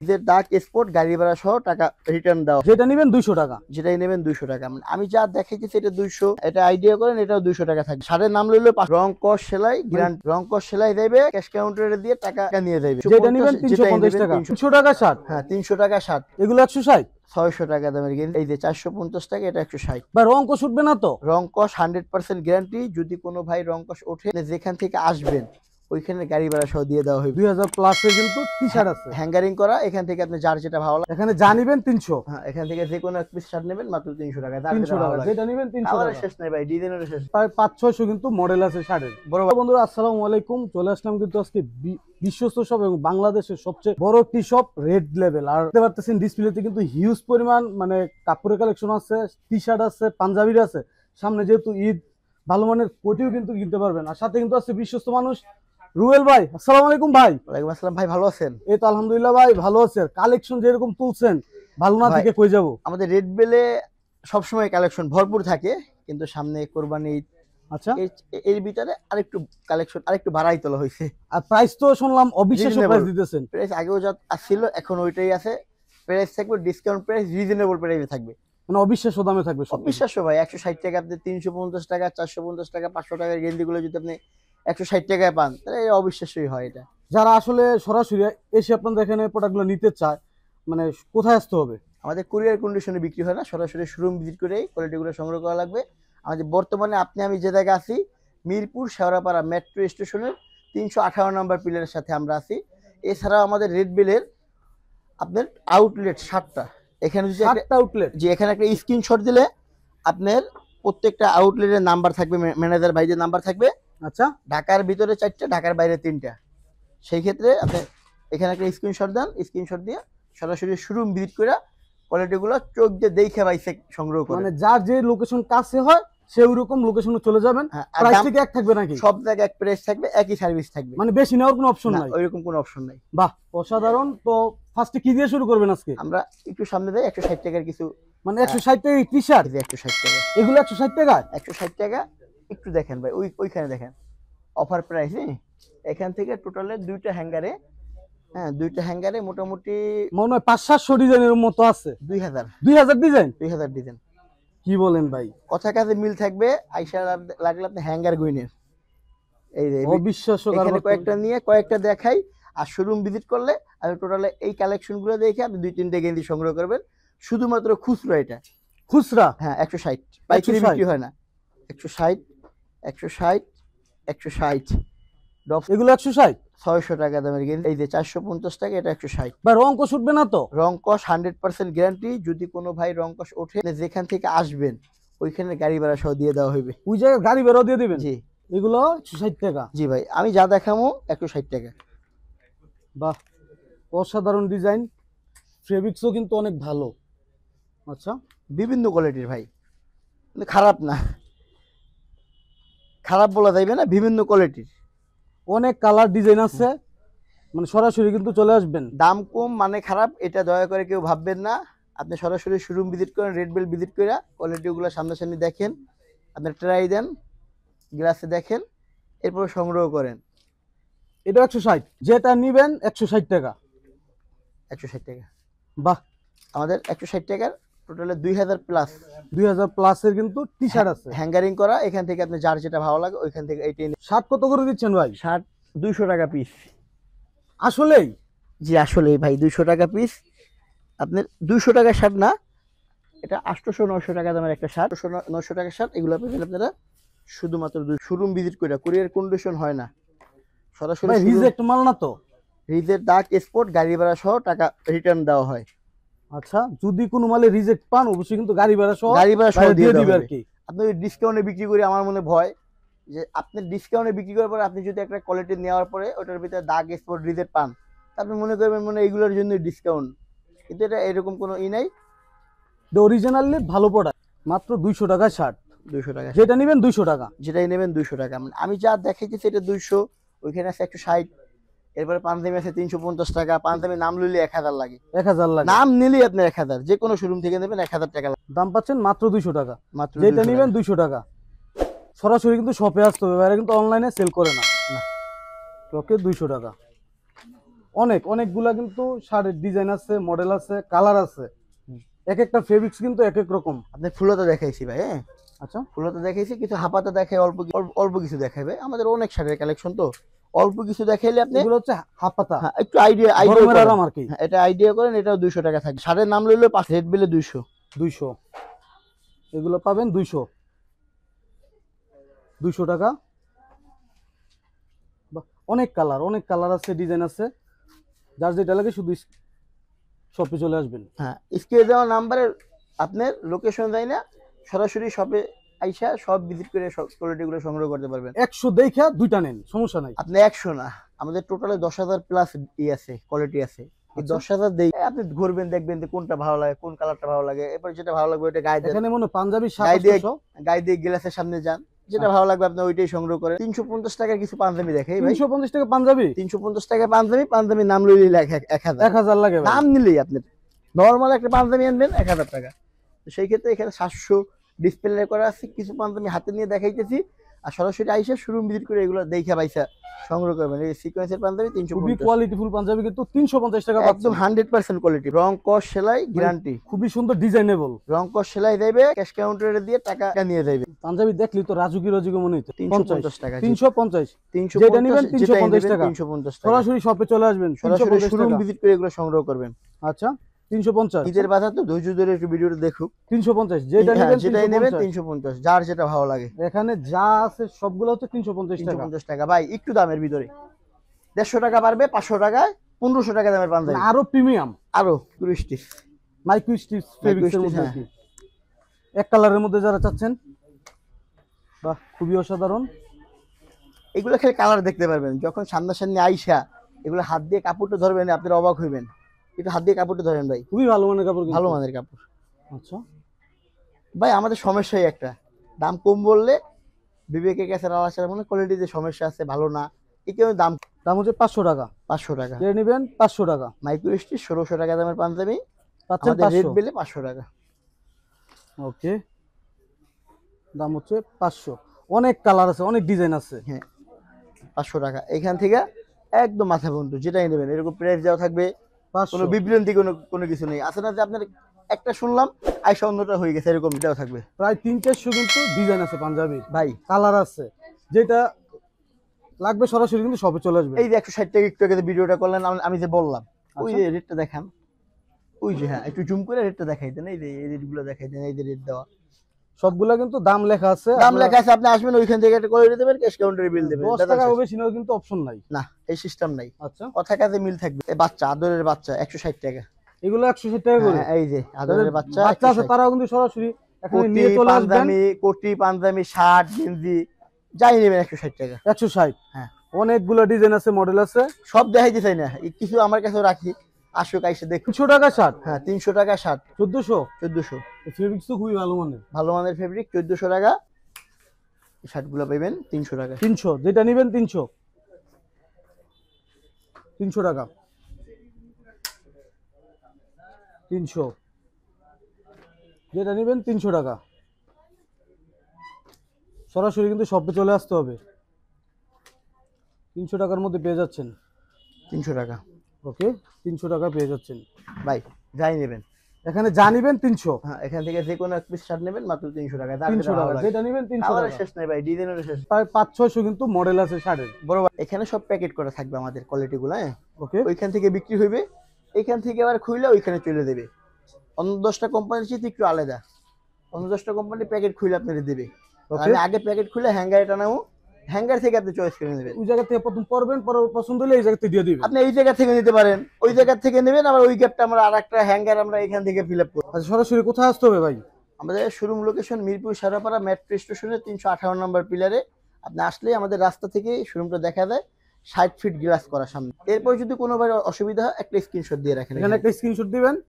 ঈদের দাগ স্পট গাড়ি ভাড়া সহ টাকা রিটার্ন দাও। যেটা নেবেন 200 টাকা, যেটাই নেবেন 200 টাকা। আমি যা দেখাইতেছি এটা 200, এটা আইডিয়া করেন এটাও 200 টাকা থাকবে। সারের নাম লইলো রং কস সেলাই গ্যারান্টি, রং কস সেলাই দেবে, ক্যাশ কাউন্টারে দিয়ে টাকা নিয়ে যাবে। যেটা নেবেন 350 টাকা, 300 টাকা শার্ট, হ্যাঁ 300 টাকা শার্ট, এগুলো 160, 600 টাকা দামের গেঞ্জি। এই যে 450 টাকা, এটা 160। বা রং কষ উঠবে না তো? রং কস 100% গ্যারান্টি। যদি কোনো ভাই রং কস ওঠে, যেখান থেকে আসবেন ওইখানে গাড়ি ভাড়া সহ দিয়ে দেওয়া হবে। 2000 প্লাসে কিন্তু টি-শার্ট আছে, হ্যাঙ্গারিং করা। এখান থেকে আপনি যার যেটা ভালো লাগে, এখানে যা নেবেন 300, হ্যাঁ এখান থেকে যে কোনো এক পিস শার্ট নেবেন মাত্র 300 টাকা। 300 টাকা, যেটা নেবেন 300 আমার টাকা। শেষ নাই ভাই, ডিজাইনের শেষ। প্রায় 500-600 কিন্তু মডেল আছে শার্টের। বড় বন্ধুরা আসসালামু আলাইকুম, চলে আসলাম কিন্তু আজকে বিশ্বস্ত শপ এবং বাংলাদেশের সবচেয়ে বড় টি শপ রেড লেভেল। আর দেখতে পাচ্ছেন ডিসপ্লেতে কিন্তু হিউজ পরিমাণ মানে কাপড়ের কালেকশন আছে, টি শার্ট আছে, পাঞ্জাবির আছে। সামনে যেহেতু ঈদ, ভালো মানের কোটিও কিন্তু কিনতে পারবেন। আর সাথে কিন্তু আছে বিশ্বস্ত মানুষ রুয়েল ভাই। আসসালামু আলাইকুম ভাই। ওয়ালাইকুম আসসালাম ভাই, ভালো আছেন? এই তো আলহামদুলিল্লাহ ভাই, ভালো আছে। কালেকশন যেরকম তুলছেন, ভালো না ভাই, থেকে কই যাব? আমাদের রেড বেলে সবসময় কালেকশন ভরপুর থাকে, কিন্তু সামনে কোরবানি ঈদ, আচ্ছা, এর ভিতরে আরেকটু কালেকশন আরেকটু বাড়াই তোলা হয়েছে। আর প্রাইস তো শুনলাম অবিশ্বাস্য Reasonable প্রাইস দিতেছেন। প্রাইস আগেও যা ছিল এখন ওইটাই আছে। প্রাইস থাকবে ডিসকাউন্ট প্রাইস, রিজনেবল প্রাইসে থাকবে, মানে অবিশ্বাস্য দামে থাকবে সব। অবিশ্বাস্য ভাই। 160 টাকা আপনি 350 টাকা, 450 টাকা, 500 টাকার গেঞ্জিগুলো যদি আপনি 160 টাকায় পান, তাহলে এটা অবিশ্বাস্যই হয়। এটা যারা আসলে সরাসরি এসে আপনাদের এখানে প্রোডাক্টগুলো নিতে চায়, মানে কোথায় আসতে হবে? আমাদের কুরিয়ার কন্ডিশনে বিক্রি হয় না, সরাসরি শোরুম ভিজিট করেই কোয়ালিটিগুলো সংগ্রহ করা লাগবে। আমাদের বর্তমানে আমি যে জায়গায় আছি, মিরপুর শেওড়াপাড়া মেট্রো স্টেশনের 358 নম্বর পিলারের সাথে আমরা আছি। এছাড়াও আমাদের রেড বেলের আপনার আউটলেট 7টা। এখানে যদি 7টা আউটলেট, যে এখানে একটা স্ক্রিনশট দিলে আপনার প্রত্যেকটা আউটলেটের নাম্বার থাকবে, ম্যানেজার ভাইদের নাম্বার থাকবে। আচ্ছা, ঢাকার ভিতরে 4টা, ঢাকার বাইরে 3টা। সেই ক্ষেত্রে আপনি এখানে একটা স্ক্রিনশট দেন, স্ক্রিনশট দিয়ে সরাসরি শোরুম ভিজিট করে কোয়ালিটিগুলো চোখ দিয়ে দেখে বাইসে সংগ্রহ করে। মানে যার যে লোকেশন কাছে হয় সে ওইরকম লোকেশনে চলে যাবেন। হ্যাঁ, আর প্রাইস দাম কি এক থাকবে নাকি? সব জায়গায় এক প্রাইস থাকবে, একই সার্ভিস থাকবে, মানে বেশি নেওয়ার কোনো অপশন না নাই? ওইরকম কোনো অপশন নাই। বাহ, অসাধারণ। তো ফার্স্টে কি দিয়ে শুরু করবেন আজকে? আমরা একটু সামনে যাই, 160 টাকার কিছু, মানে 160 টাকা টি শার্ট, 160 টাকা, এগুলো 160 টাকা। 160 টাকা। একটু দেখেন ভাই, ওইখানে দেখেন অফার প্রাইস। এখান থেকে টোটালে দুইটা হ্যাঙ্গারে, হ্যাঁ দুইটা হ্যাঙ্গারে মোটামুটি মনে হয় 500-700 ডিজাইনের মতো আছে। 2000 ডিজাইন। 2000 ডিজাইন। কি বলেন ভাই? কথা কাজে মিল থাকবে। আইসা লাগলে আপনি হ্যাঙ্গার গুইনের এই যে অবিশ্বাস্য। এখানে কয়েকটা নিয়ে কয়েকটা দেখাই। আর শোরুম ভিজিট করলে আপনি টোটালে এই কালেকশনগুলো দেখে আপনি 2-3টে গেঞ্জি সংগ্রহ করবেন। শুধুমাত্র খুচরো এটা, খুচরা হ্যাঁ 160, পাইকারি বিক্রি হয় না। 160, 160, 160 এগুলো 160, 600 টাকা দামের গেঞ্জি। এই যে 450 টাকা, এটা 160। বা রং কষ উঠবে না তো? রং কস 100% গ্যারান্টি। যদি কোনো ভাই রং কস ওঠে, যেখান থেকে আসবেন ওইখানে গাড়ি ভাড়া সহ দিয়ে দেওয়া হবে। ওই জায়গায় গাড়ি বেরো দিয়ে দিবেন? জি এগুলো 160 টাকা। জি ভাই, আমি যা দেখাবো 160 টাকা। বাহ, অসাধারণ ডিজাইন। ফেব্রিক্সও কিন্তু অনেক ভালো। আচ্ছা, বিভিন্ন কোয়ালিটির ভাই, কিন্তু খারাপ না, খারাপ বলা যাইবে না, বিভিন্ন কোয়ালিটির। অনেক কালার ডিজাইন আছে, মানে সরাসরি কিন্তু চলে আসবেন। দাম কম মানে খারাপ, এটা দয়া করে কেউ ভাববেন না। আপনি সরাসরি শোরুম ভিজিট করেন, রেড বেল ভিজিট করে কোয়ালিটিগুলো সামনাসামনি দেখেন, আপনি ট্রাই দেন, গ্লাসে দেখেন, এরপর সংগ্রহ করেন। এটা 160, যেটা নিবেন 160 টাকা। 160 টাকা। বাহ, আমাদের 160 টাকার টোটালে 2000 প্লাস 2000 প্লাসের কিন্তু টি শার্ট আছে, হ্যাঙ্গারিং করা। এখান থেকে আপনি যার যেটা ভালো লাগে ওইখান থেকে এইটাই। শার্ট কত করে দিচ্ছেন ভাই? শার্ট 200 টাকা পিস। আসলেই? জি আসলে ভাই 200 টাকা পিস। আপনার 200 টাকার শার্ট না, এটা 800-900 টাকা দামের একটা শার্ট। 800-900 টাকার শার্ট, এগুলো পেবেন আপনারা শুধুমাত্র শোরুম ভিজিট করে। কুরিয়ার কন্ডিশন হয় না, সরাসরি রিজেক্ট মাল না তো? রিজের দাগ স্পট গাড়ি ভাড়া সহ টাকা রিটার্ন দেওয়া হয়। আচ্ছা, যদি কোনো মালে রিজেক্ট পান অবশ্যই কিন্তু গাড়ি ভাড়া সহ দিয়ে দিবে দিবে আর কি। আপনি ডিসকাউন্টে বিক্রি করে, আমার মনে ভয় যে আপনি ডিসকাউন্টে বিক্রি করার পরে আপনি যদি একটা কোয়ালিটি নেওয়ার পরে ওটার ভিতরে দাগ স্পট রিজেক্ট পান, আপনি মনে করবেন মনে এগুলোর জন্য ডিসকাউন্ট, কিন্তু এটা এরকম কোনো নাই। অরিজিনালি ভালো প্রোডাক্ট, মাত্র 200 টাকা শার্ট। 200 টাকা, যেটা নেবেন 200 টাকা, যেটাই নেবেন 200 টাকা। আমি যা দেখাইতেছি এটা 200, ওইখানে আছে 160, এরপরে পাঞ্জাবি আছে 350 টাকা। পাঞ্জাবি নাম লইলে 1000 লাগে, 1000 লাগে। নাম নিলেই আপনি 1000, যে কোনো শোরুম থেকে নেবেন 1000 টাকা লাগে। দাম পাচ্ছেন মাত্র 200 টাকা, মাত্র যেটা নেবেন 200 টাকা। সরাসরি কিন্তু শপে আসতে হবে, বাইরে কিন্তু অনলাইনে সেল করে না। ওকে 200 টাকা, অনেকগুলা কিন্তু শার্টের ডিজাইন আছে, মডেল আছে, কালার আছে। এক একটা ফেব্রিক্স কিন্তু এক এক রকম। আপনি ফুলতা দেখাইছি ভাই, হ্যাঁ আচ্ছা, ফুলতা দেখাইছি, কিছু হাফাতা দেখাই, অল্প কিছু দেখাবে, আমাদের অনেক শাড়ির কালেকশন তো অল্প কিছু দেখাইলে আপনি এগুলো হচ্ছে হাফ পাতা, হ্যাঁ, একটু আইডিয়া গরমের আরাম আর কি। এটা আইডিয়া করেন, এটাও 200 টাকা থাকবে। শাড়ির নাম লইলে 5 রেড বিলে 200। 200 এগুলো পাবেন 200 টাকা। বাহ, অনেক কালার আছে, ডিজাইন আছে, যার যেটা লাগে শুধু শপে চলে আসবেন। হ্যাঁ, স্ক্রিনে দেওয়া নাম্বারে আপনার লোকেশন যায় না, সরাসরি শপে আইসা সব ভিজিট করে সব কোয়ালিটিগুলো সংগ্রহ করতে পারবেন। 100 দেখা দুইটা নেন, সমস্যা নাই। আপনি 100 না, আমাদের টোটালে 10,000 প্লাস আছে, কোয়ালিটি আছে। এই আচ্ছা। 10,000 দেই আপনি ঘুরবেন, দেখবেন যে কোনটা ভালো লাগে, কোন কালারটা ভালো লাগে, এরপর যেটা ভালো লাগবে ওইটা গায়ে দেন। এখানে মনে পাঞ্জাবি গায়ে দিয়ে 700, গায়ে দিয়ে গ্লাসের সামনে যান, যেটা ভালো লাগবে আপনি ওইটাই সংগ্রহ করেন। 350 টাকার কিছু পাঞ্জাবি দেখাই ভাই। 350 টাকা পাঞ্জাবি, 350 টাকা পাঞ্জাবি নাম লইলেই লাগে 1000। 1000 লাগে ভাই। নাম নিলেই আপনি নরমাল একটা পাঞ্জাবি আনবেন 1000 টাকা। তো সেই ক্ষেত্রে এখানে 700 ডিসপ্লে করা আছে, কিছু পাঞ্জাবি হাতে নিয়ে দেখাইতেছি, আর সরাসরি আইসা শোরুম ভিজিট করে এগুলো দেখা পাইসা সংগ্রহ করবেন। এই সিকোয়েন্সের পাঞ্জাবি খুবই 350, কোয়ালিটিফুল পাঞ্জাবি কিন্তু 350 টাকা একদম পাচ্ছেন। 100% কোয়ালিটি, রং কস সেলাই গ্যারান্টি, খুবই সুন্দর ডিজাইনেবল। রং কস সেলাই দেবে, ক্যাশ কাউন্টারে দিয়ে টাকা নিয়ে যাবে। পাঞ্জাবি দেখলি তো রাজুকি মনে হইতো। 350 টাকা, 350 350 যেটা নিবেন যেটা 350 নেবেন টাকা। 350 টাকা। সরাসরি শপে চলে আসবেন, সরাসরি 350 শোরুম টাকা। ভিজিট করে এগুলো সংগ্রহ করবেন। আচ্ছা, 350। ঈদের বাজার তো ধৈর্য ধরে একটু ভিডিওটা দেখুক। 350 যেটা হ্যাঁ, নিবেন যেটাই নেবেন 350। 350, যার যেটা ভালো লাগে। এখানে যা আছে সবগুলো হচ্ছে 350 টাকা। 350 টাকা ভাই, একটু দামের ভিতরে 150 টাকা পারবে, 500 টাকায় 1500 টাকা দামের পাঞ্জাবি, মানে আরো প্রিমিয়াম, আরো টুরিস্টিক মাইক্রো স্টিচ ফেব্রিক্সের মধ্যে হ্যাঁ। আর কি। এক কালারের মধ্যে যারা চাচ্ছেন, বাহ খুবই অসাধারণ। এগুলো খেলে কালার দেখতে পারবেন, যখন সামনাসামনি আইসা এগুলো হাত দিয়ে কাপড়টা ধরবেন আপনারা অবাক হইবেন। একটু হাত দিয়ে কাপড়টা ধরেন ভাই, খুবই ভালো মানের কাপড় কিন্তু। ভালো মানের কাপড়। আচ্ছা, ভাই আমাদের সমস্যাই একটা, দাম কম বললে বিবেকের কাছে আলাদা মনে কোয়ালিটিতে সমস্যা আছে, ভালো না, এই কারণে দাম হচ্ছে 500 টাকা। 500 টাকা। যেটা নিবেন 500 টাকা মাইক্রো স্টিচ 1600 টাকা দামের পাঞ্জাবি, পাচ্ছেন আমাদের রেড 500। বিলে 500 টাকা। ওকে, দাম হচ্ছে 500। অনেক কালার আছে, অনেক ডিজাইন আছে। হ্যাঁ, 500 টাকা। এখান থেকে একদম মাথা বন্ধু যেটাই নেবেন এরকম প্রাইস দেওয়া থাকবে, কোনো 500। বিভ্রান্তি কোনো কিছু নেই। আছে না যে আপনার একটা শুনলাম আইসা অন্যটা হয়ে গেছে, এরকম এটাও থাকবে। প্রায় 300-400 কিন্তু ডিজাইন আছে পাঞ্জাবি, ভাই কালার আছে, যেটা লাগবে সরাসরি কিন্তু শপে চলে আসবে। এই যে 160 টাকা একটু আগে যে ভিডিওটা করলেন, আমি যে বললাম ওই আচ্ছা। যে রেটটা দেখান, ওই যে হ্যাঁ একটু জুম করে রেটটা দেখাই দেন, এই যে এই রেটগুলো দেখাই দেন, এই যে রেট দেওয়া, সবগুলা কিন্তু দাম লেখা আছে। দাম লেখা আছে, আপনি আসবেন ওইখান থেকে একটা করে দেবেন, ক্যাশ কাউন্টারে বিল দেবেন, 10 টাকা বেশি নেওয়ার কিন্তু অপশন নাই। না এই সিস্টেম নাই, আচ্ছা, কথা কাজে মিল থাকবে। এই বাচ্চা আদরের বাচ্চা 160 টাকা, এগুলো 160 টাকা করে। হ্যাঁ, এই যে আদরের বাচ্চা বাচ্চা আছে 160। তারাও কিন্তু সরাসরি এখানে কোটি নিয়ে চলে আসবেন। পাঞ্জাবি, কোটি পাঞ্জাবি, শার্ট গেঞ্জি যাই নেবেন 160 টাকা। 160। হ্যাঁ, অনেকগুলো ডিজাইন আছে, মডেল আছে। সব দেখাইতে চাই না, এই কিছু আমার কাছে রাখি, আসুক আইসে দেখুন। 300 টাকা শার্ট, হ্যাঁ 300 টাকা শার্ট, 1400। 1400, ফেব্রিক্স তো খুবই ভালো মানের। ভালো মানের ফেব্রিক, 1400 টাকা। শার্টগুলো পাবেন 300 টাকা। 300 যেটা নিবেন 300 টাকা। 300 যেটা নিবেন 300 টাকা। সরাসরি কিন্তু শপে চলে আসতে হবে। 300 টাকার মধ্যে পেয়ে যাচ্ছেন। 300 টাকা ওকে, 300 টাকা পেয়ে যাচ্ছেন ভাই, যাই নেবেন এখানে, যা নিবেন 300। হ্যাঁ, এখান থেকে যে কোনো এক পিস শার্ট নেবেন মাত্র 300 টাকা। যার 300 যেটা ভালো টাকা লাগে। যেটা নিবেন 300 আমাদের টাকা। শেষ নেই ভাই, ডিজাইনের শেষ। প্রায় 500-600 কিন্তু মডেল আছে শার্টের। বড় ভাই, এখানে সব প্যাকেট করা থাকবে আমাদের কোয়ালিটিগুলো, হ্যাঁ ওকে, ওইখান থেকে বিক্রি হইবে, এখান থেকে আবার খুইলে ওইখানে চলে দেবে। অন্য 10টা কোম্পানির চেয়ে একটু আলাদা, অন্য 10টা কোম্পানি প্যাকেট খুলে আপনাদের দেবে, ওকে। আমি আগে প্যাকেট খুলে হ্যাঙ্গারে টানাবো, হ্যাঙ্গার থেকে আপনি চয়েস করে নেবেন। ওই জায়গা থেকে প্রথম পড়বেন, পরে পছন্দ হলে এই জায়গা থেকে দিয়ে দিবেন। আপনি এই জায়গা থেকে নিতে পারেন, ওই জায়গা থেকে নেবেন, আবার ওই গ্যাপটা আমরা আরেকটা হ্যাঙ্গার আমরা এখান থেকে ফিল আপ করব। আচ্ছা, সরাসরি কোথায় আসতে হবে ভাই? আমাদের showroom location Mirpur Shewrapara metro স্টেশনের 358 নম্বর পিলারে। আপনি আসলেই আমাদের রাস্তা থেকে শোরুমটা দেখা যায়, 60 ফিট গ্লাস করা সামনে। এরপর যদি কোনোবার অসুবিধা হয় একটা স্ক্রিনশট দিয়ে রাখেন, এখানে একটা স্ক্রিনশট দিবেন,